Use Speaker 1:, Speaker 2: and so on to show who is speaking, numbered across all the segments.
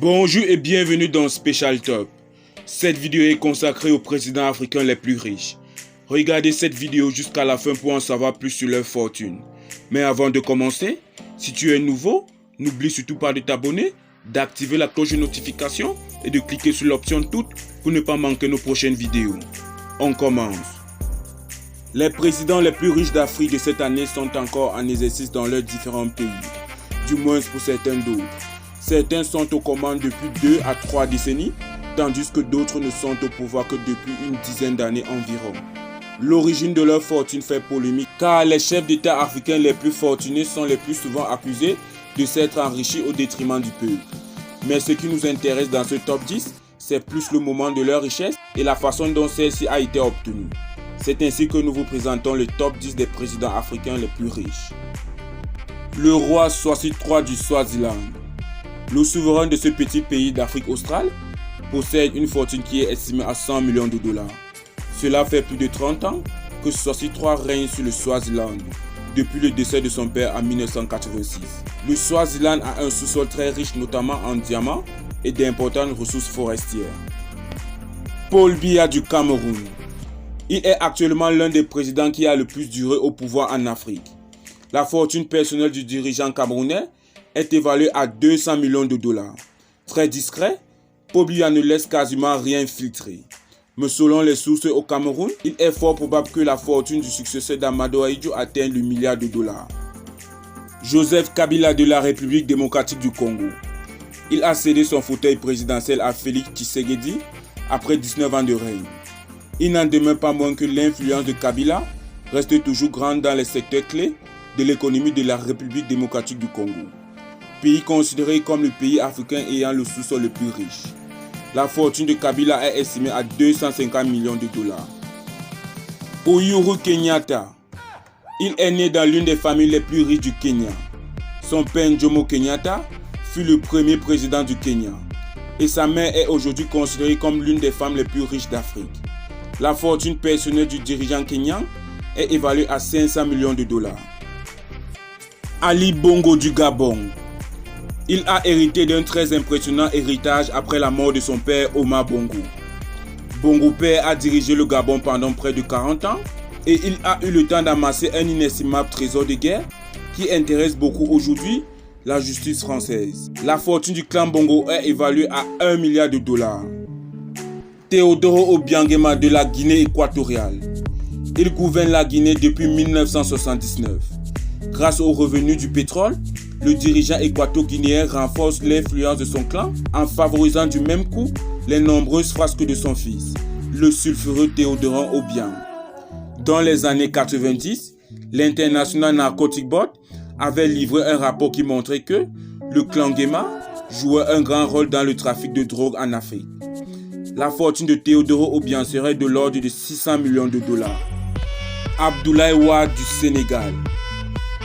Speaker 1: Bonjour et bienvenue dans Special Top. Cette vidéo est consacrée aux présidents africains les plus riches. Regardez cette vidéo jusqu'à la fin pour en savoir plus sur leur fortune. Mais avant de commencer, si tu es nouveau, n'oublie surtout pas de t'abonner, d'activer la cloche de notification et de cliquer sur l'option toutes pour ne pas manquer nos prochaines vidéos. On commence. Les présidents les plus riches d'Afrique de cette année sont encore en exercice dans leurs différents pays, du moins pour certains d'autres. Certains sont aux commandes depuis 2 à 3 décennies, tandis que d'autres ne sont au pouvoir que depuis une dizaine d'années environ. L'origine de leur fortune fait polémique car les chefs d'État africains les plus fortunés sont les plus souvent accusés de s'être enrichis au détriment du peuple. Mais ce qui nous intéresse dans ce top 10, c'est plus le moment de leur richesse et la façon dont celle-ci a été obtenue. C'est ainsi que nous vous présentons le top 10 des présidents africains les plus riches. Le roi Swasi III du Swaziland. Le souverain de ce petit pays d'Afrique australe possède une fortune qui est estimée à 100 millions de dollars. Cela fait plus de 30 ans que Swasi III règne sur le Swaziland, depuis le décès de son père en 1986. Le Swaziland a un sous-sol très riche notamment en diamants et d'importantes ressources forestières. Paul Biya du Cameroun. Il est actuellement l'un des présidents qui a le plus duré au pouvoir en Afrique. La fortune personnelle du dirigeant camerounais est évaluée à 200 millions de dollars. Très discret, Paul Biya ne laisse quasiment rien filtrer. Mais selon les sources au Cameroun, il est fort probable que la fortune du successeur d'Amadou Ahidjo atteigne le milliard de dollars. Joseph Kabila de la République démocratique du Congo. Il a cédé son fauteuil présidentiel à Félix Tshisekedi après 19 ans de règne. Il n'en demeure pas moins que l'influence de Kabila reste toujours grande dans les secteurs clés de l'économie de la République démocratique du Congo, pays considéré comme le pays africain ayant le sous-sol le plus riche. La fortune de Kabila est estimée à 250 millions de dollars. Uhuru Kenyatta. Il est né dans l'une des familles les plus riches du Kenya. Son père Jomo Kenyatta fut le premier président du Kenya et sa mère est aujourd'hui considérée comme l'une des femmes les plus riches d'Afrique. La fortune personnelle du dirigeant kenyan est évaluée à 500 millions de dollars. Ali Bongo du Gabon. Il a hérité d'un très impressionnant héritage après la mort de son père Omar Bongo. Bongo père a dirigé le Gabon pendant près de 40 ans et il a eu le temps d'amasser un inestimable trésor de guerre qui intéresse beaucoup aujourd'hui la justice française. La fortune du clan Bongo est évaluée à 1 milliard de dollars. Teodoro Obiangema de la Guinée équatoriale. Il gouverne la Guinée depuis 1979. Grâce aux revenus du pétrole, le dirigeant équato-guinéen renforce l'influence de son clan en favorisant du même coup les nombreuses frasques de son fils, le sulfureux Théodorin Obiang. Dans les années 90, l'International Narcotic Board avait livré un rapport qui montrait que le clan Guema jouait un grand rôle dans le trafic de drogue en Afrique. La fortune de Théodoro Obiang serait de l'ordre de 600 millions de dollars. Abdoulaye Wade du Sénégal.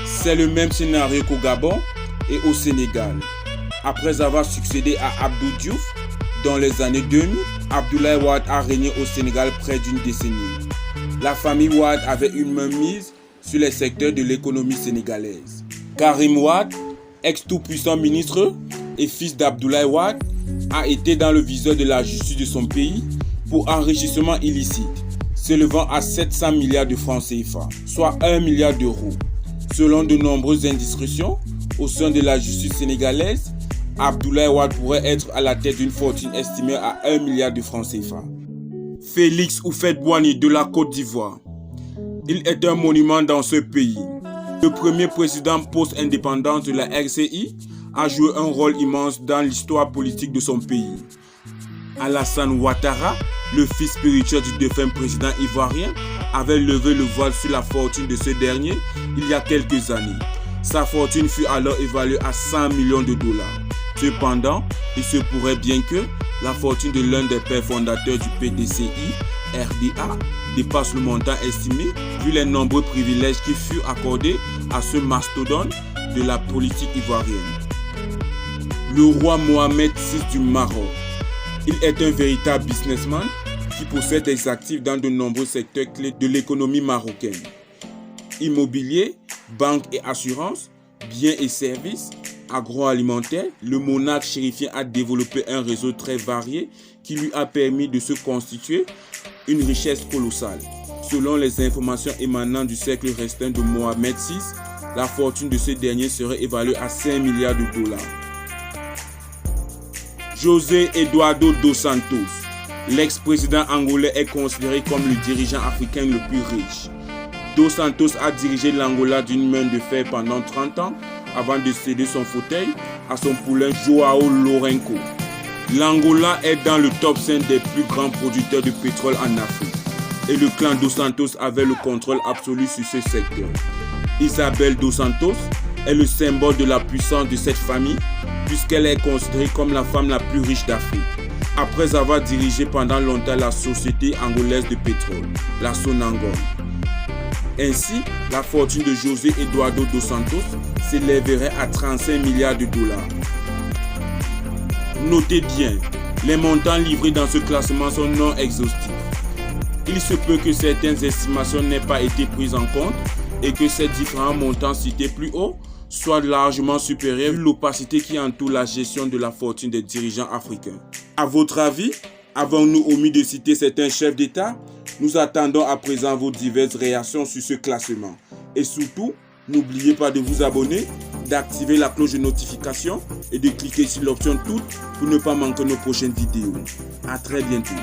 Speaker 1: C'est le même scénario qu'au Gabon et au Sénégal. Après avoir succédé à Abdou Diouf dans les années 2000, Abdoulaye Wade a régné au Sénégal près d'une décennie. La famille Wade avait une main mise sur les secteurs de l'économie sénégalaise. Karim Wade, ex-tout-puissant ministre et fils d'Abdoulaye Wade, a été dans le viseur de la justice de son pays pour enrichissement illicite, s'élevant à 700 milliards de francs CFA, soit 1 milliard d'euros. Selon de nombreuses indiscrétions au sein de la justice sénégalaise, Abdoulaye Wade pourrait être à la tête d'une fortune estimée à 1 milliard de francs CFA. Félix Houphouët-Boigny de la Côte d'Ivoire. Il est un monument dans ce pays. Le premier président post-indépendance de la RCI a joué un rôle immense dans l'histoire politique de son pays. Alassane Ouattara, le fils spirituel du défunt président ivoirien, avait levé le voile sur la fortune de ce dernier il y a quelques années. Sa fortune fut alors évaluée à 100 millions de dollars. Cependant, il se pourrait bien que la fortune de l'un des pères fondateurs du PDCI, RDA, dépasse le montant estimé vu les nombreux privilèges qui furent accordés à ce mastodonte de la politique ivoirienne. Le roi Mohamed VI du Maroc. Il est un véritable businessman qui possède des actifs dans de nombreux secteurs clés de l'économie marocaine. Immobilier, banque et assurance, biens et services, agroalimentaire, le monarque chérifien a développé un réseau très varié qui lui a permis de se constituer une richesse colossale. Selon les informations émanant du cercle restreint de Mohamed VI, la fortune de ce dernier serait évaluée à 5 milliards de dollars. José Eduardo dos Santos, l'ex-président angolais, est considéré comme le dirigeant africain le plus riche. Dos Santos a dirigé l'Angola d'une main de fer pendant 30 ans avant de céder son fauteuil à son poulain Joao Lourenço. L'Angola est dans le top 5 des plus grands producteurs de pétrole en Afrique et le clan dos Santos avait le contrôle absolu sur ce secteur. Isabel dos Santos est le symbole de la puissance de cette famille puisqu'elle est considérée comme la femme la plus riche d'Afrique. Après avoir dirigé pendant longtemps la société angolaise de pétrole, la Sonangol. Ainsi, la fortune de José Eduardo dos Santos s'élèverait à 35 milliards de dollars. Notez bien, les montants livrés dans ce classement sont non exhaustifs. Il se peut que certaines estimations n'aient pas été prises en compte et que ces différents montants cités plus haut soient largement supérieurs à l'opacité qui entoure la gestion de la fortune des dirigeants africains. À votre avis, avons-nous omis de citer certains chefs d'État? Nous attendons à présent vos diverses réactions sur ce classement. Et surtout, n'oubliez pas de vous abonner, d'activer la cloche de notification et de cliquer sur l'option toutes pour ne pas manquer nos prochaines vidéos. À très bientôt.